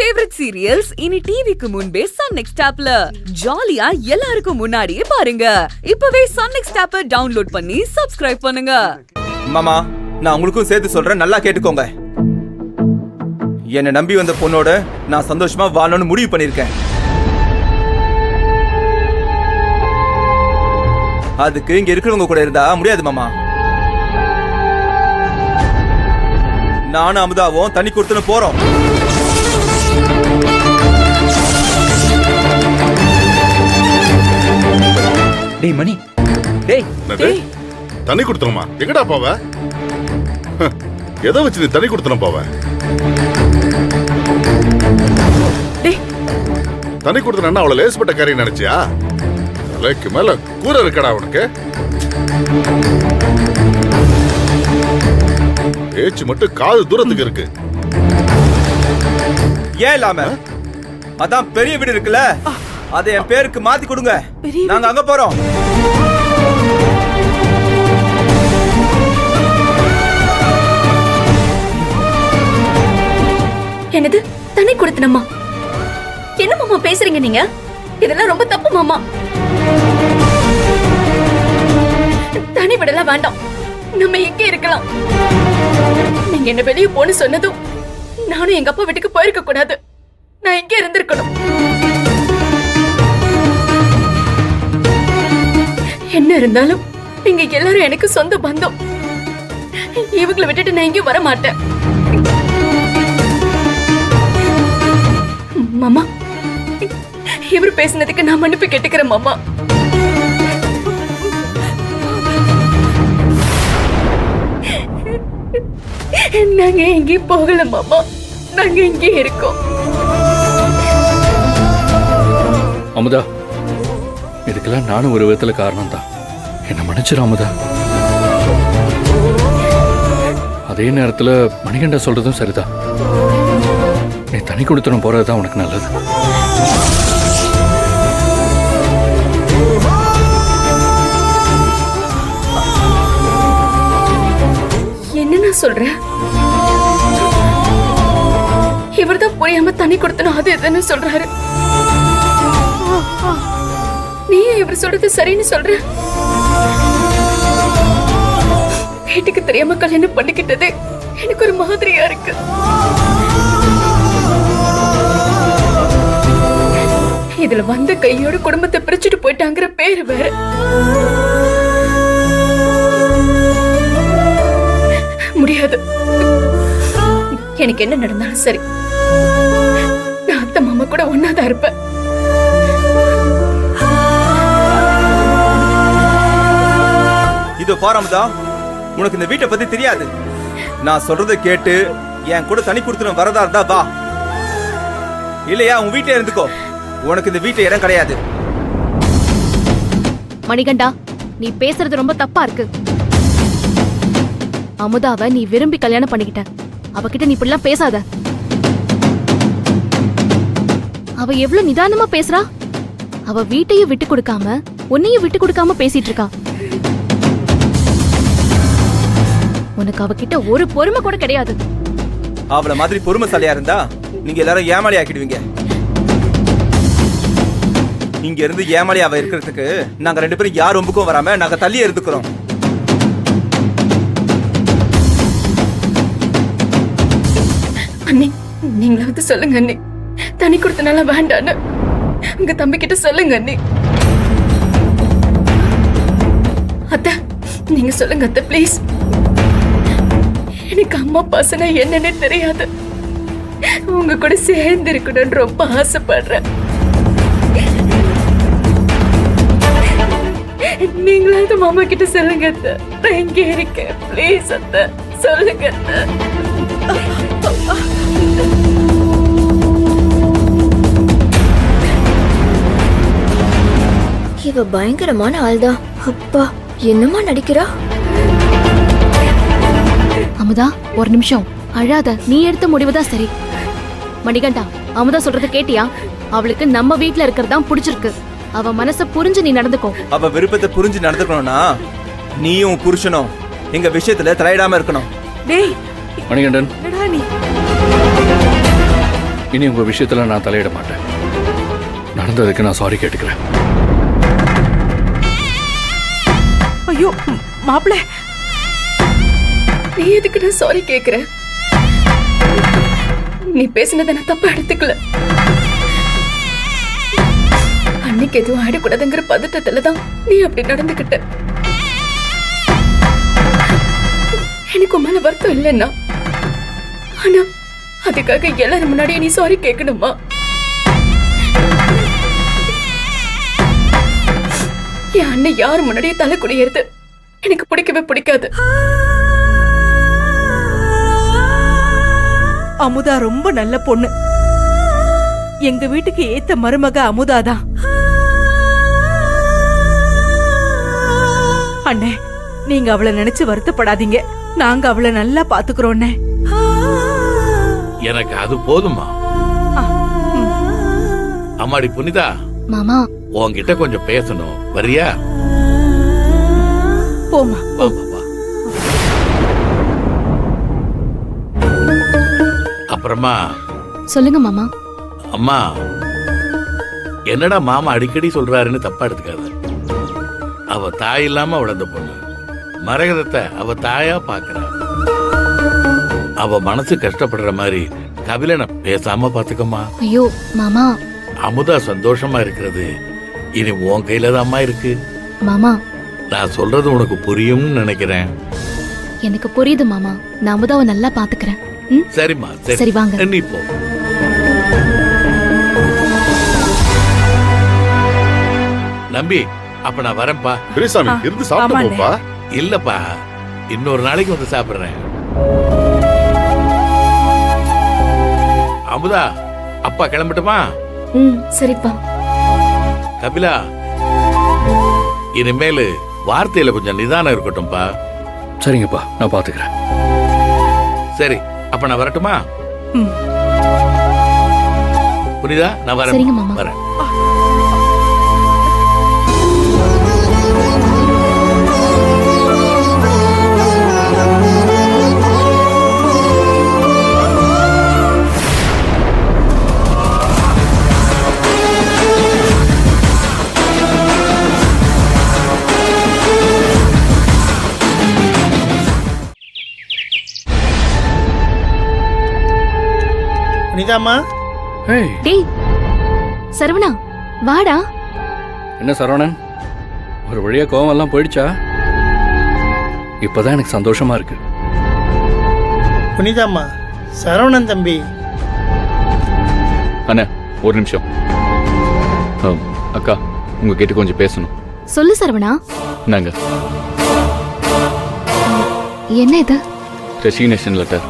Favourite serials இனி டிவிக்கு முன்பே சன் நெக்ஸ்ட் ஆப்ல ஜாலியா எல்லாருக்கும் முன்னாடியே பாருங்க. இப்பவே சன் நெக்ஸ்ட் ஆப்பை டவுன்லோட் பண்ணி சப்ஸ்கிரைப் பண்ணுங்க. மாமா, நான் உங்களுக்கும் சேர்த்து சொல்றேன், நல்லா கேட்டுக்கோங்க. என்னை நம்பி வந்த பொண்ணோட நான் சந்தோஷமா வாழணும்னு முடிவு பண்ணிருக்கேன். அதுக்கு இங்க இருக்கிறவங்க கூட இருந்தா முடியாது மாமா. நானும் அமுதாவும் தண்ணி கொடுத்துன்னு போறோம். டேய் மணி, டேய் தண்ணி கொடுத்துறோமா? எங்கடா போவ? எதை வச்சு நீ தண்ணி கொடுத்துறோம் போவ? தண்ணி கொடுத்தனா அவளை லேஸ்பட்ட காரியம் நினைச்சியா? தலைக்கு மேல கூரை இருக்கடா உனக்கு. பேச்சு மட்டும் காது தூரத்துக்கு இருக்கு. ஏன் இல்லாம அதான் பெரிய வீடு இருக்குல்ல, அதை என் பேருக்கு மாத்தி கொடுங்க. நாங்க அங்க போறோம். என்னது தண்ணி கொடுத்தனம்மா? என்ன மாமா பேசுறீங்க நீங்க? இதெல்லாம் ரொம்ப தப்பு மாமா. தனி விடலாம் வேண்டாம், நம்ம எங்க இருக்கலாம். நீங்க என்ன வெளியே போன்னு சொன்னதும் நானும் எங்க அப்பா வீட்டுக்கு போயிருக்க கூடாது. நான் இங்க இருந்திருக்கணும். என்ன இருந்தாலும் நீங்க எல்லாரும் எனக்கு சொந்த பந்தம். இவங்களை விட்டுட்டு நான் எங்கேயும் வர மாட்டேன். மாமா, இவர் பேசினதுக்கு நான் மன்னிப்பு கேட்டுக்கிறேன் மாமா. நாங்க எங்கேயும் போகல மாமா, நாங்க இங்கே இருக்கோம். அமுதா, இதுக்கெல்லாம் நானும் ஒரு விதத்துல காரணம் தான். என்ன மன்னிச்சிரு அமுதா. அதே நேரத்துல மணிகண்டா சொல்றதும் சரிதான். நீ தனி கொடுத்துடும் போறதுதான் உனக்கு நல்லது. என்ன சொல்ற? இவர்தான் புரியாம தண்ணி கொடுத்தனும் அது எதுன்னு சொல்றாரு. நீயே இவர் சொல்றது சரின்னு சொல்ற? வீட்டுக்கு தெரியாம கல்யாணம் பண்ணிக்கிட்டது எனக்கு ஒரு மாதிரியா இருக்கு. இதுல வந்த கையோட குடும்பத்தை பிரிச்சுட்டு போயிட்டாங்கிற பேரு வேற. முடியாது. எனக்கு என்ன நடந்தாலும் சரி, நான் அத்தை மாமா கூட ஒன்னாதான் இருப்பேன். இது பாரம்தா, உனக்கு இந்த வீட்டை பத்தி தெரியாது. நான் சொல்றதை கேட்டு என் கூட தனி கொடுத்துட்டு வரதா இருந்தா வா, இல்லையா உன் வீட்டை இருந்துக்கோ. உனக்கு இந்த வீட்டை இடம் கிடையாது. மணிகண்டா, நீ பேசுறது ரொம்ப தப்பா இருக்கு. அமுதாவை நீ விரும்பி கல்யாணம் பண்ணிக்கிட்ட. அவகிட்ட நீ இப்படிலாம் பேசாத. அவ எவ்வளவு நிதானமா பேசுறா. அவ வீட்டையும் விட்டு கொடுக்காம உன்னையும் விட்டு கொடுக்காம பேசிட்டு இருக்கா. உனக்கு அவகிட்ட ஒரு பொறுமை கூட கிடையாது. அவள மாதிரி பொறுமைசாலியா இருந்தா நீங்க எல்லாரும் ஏமாளி ஆக்கிடுவீங்க. இங்க இருந்து ஏமாளி அவ இருக்கிறதுக்கு நாங்க ரெண்டு பேரும் யார் ஒம்புக்கும் வராம நாங்க தள்ளியே இருந்துக்கிறோம். அண்ணி, நீங்களாவது சொல்லுங்க அண்ணி, தனி கொடுத்தனால வேண்டான்னு உங்க தம்பி கிட்ட சொல்லுங்க அண்ணி. அத்தை, நீங்க சொல்லுங்க அத்தை ப்ளீஸ். எனக்கு அம்மா பசங்க என்னன்னு தெரியாது. உங்க கூட சேர்ந்து இருக்கணும்னு ரொம்ப ஆசைப்படுறேன். நீங்களாவது மாமா கிட்ட சொல்லுங்க அத்தை, நான் இங்கே இருக்கேன். ப்ளீஸ் அத்தை, சொல்லுங்க அத்தை. இவ பயங்கரமான ஆள்தான். அப்பா, என்னமா நடிக்கிறா? அமுதா, ஒரு நிமிஷம் அழாத. நீ எடுத்த முடிவுதான் சரி. மணிகண்டா, அமுதா சொல்றத கேட்டியா? அவளுக்கு நம்ம வீட்ல இருக்கிறதா பிடிச்சிருக்கு. அவ மனச புரிஞ்சு நீ நடந்துக்கோ. அவ விருப்பத்தை புரிஞ்சு நடந்துக்கணும்னா நீயும் புருஷனும் எங்க விஷயத்துல தலையிடாம இருக்கணும். டேய் மணிகண்டன், என்னடா நீ? இனி உங்க விஷயத்துல நான் தலையிட மாட்டேன். நடந்ததுக்கு நான் சாரி கேட்டுக்கிறேன். ஐயோ மாப்பிள்ள, நீ எதுக்கு நான் சாரி கேக்குற? நீ பேசினதை நான் தப்பா எடுத்துக்கல. அன்னைக்கு எதுவும் ஆயிடக்கூடாதுங்கிற பதட்டத்துலதான் நீ அப்படி நடந்துகிட்ட. எனக்கு உன் மேல வருத்தம் இல்லைன்னா, ஆனா அதுக்காக எல்லாரும் முன்னாடியே நீ சாரி கேட்கணுமா? என் அண்ணன் யார் முன்னாடியே தலை குனியறது எனக்கு பிடிக்கவே பிடிக்காது. அமுதா ரொம்ப நல்ல பொண்ணு. எங்க வீட்டுக்கு ஏத்த மருமக அமுதாதான். அண்ணே, நீங்க அவளை நினைச்சு வருத்தப்படாதீங்க. நாங்க அவளை நல்லா பாத்துக்கிறோம். எனக்கு அது போதுமா? அம்மாடி புனிதா, மாமா உன்கிட்ட கொஞ்சம் பேசணும், வரியா? போமா. வா வா வா. அப்புறமா சொல்லுங்க மாமா. அம்மா, என்னடா மாமா அடிக்கடி சொல்றாருன்னு தப்பா எடுத்துக்காத. அவ தாய் இல்லாம வளர்ந்த பொண்ணு. மரகதத்தை அவ தாயா பாக்குறா. அவ மனசு கஷ்டப்படுற மாதிரி கபிலனை பேசாம பாத்துக்கம்மா. ஐயோ மாமா. அமுதா சந்தோஷமா இருக்கிறது இனி உன் கையில தான்மா இருக்கு. மாமா நான் சொல்றது உனக்கு புரியும்னு நினைக்கிறேன். எனக்கு புரியுது மாமா. நான் அமுதாவை நல்லா பாத்துக்கிறேன். ம்? சரிம்மா, சரி, வாங்க. நீ போ. நம்பி, அப்ப நான் வரேன்ப்பா. பெரியசாமி இருந்து சாப்பிட்டு போப்பா. இல்லப்பா, இன்னொரு நாளைக்கு வந்து சாப்பிடுறேன். அமுதா, அப்பா கிளம்பட்டுமா? ம், சரிப்பா. கபிலா, இனிமேல் வார்த்தையில கொஞ்சம் நிதானம் இருக்கட்டும்பா. சரிங்கப்பா, நான் பாத்துக்கிறேன். சரி, அப்ப நான் வரட்டுமா? ம். புரியுதா? நான் சரிங்க வரேன் மாமா. வரேன். புனிதாமா, ஏய், டேய் சரவணா, வாடா. என்ன சரவணன், ஒரு வழியா கோவம் எல்லாம் போயிடுச்சா? இப்பதான் எனக்கு சந்தோஷமா இருக்கு. புனிதாமா, சரவணன் தம்பி. அண்ணா ஒரு நிமிஷம். அக்கா, உங்ககிட்ட கொஞ்சம் பேசணும். சொல்லு சரவணா. நாங்க என்ன இது? Resignation letter.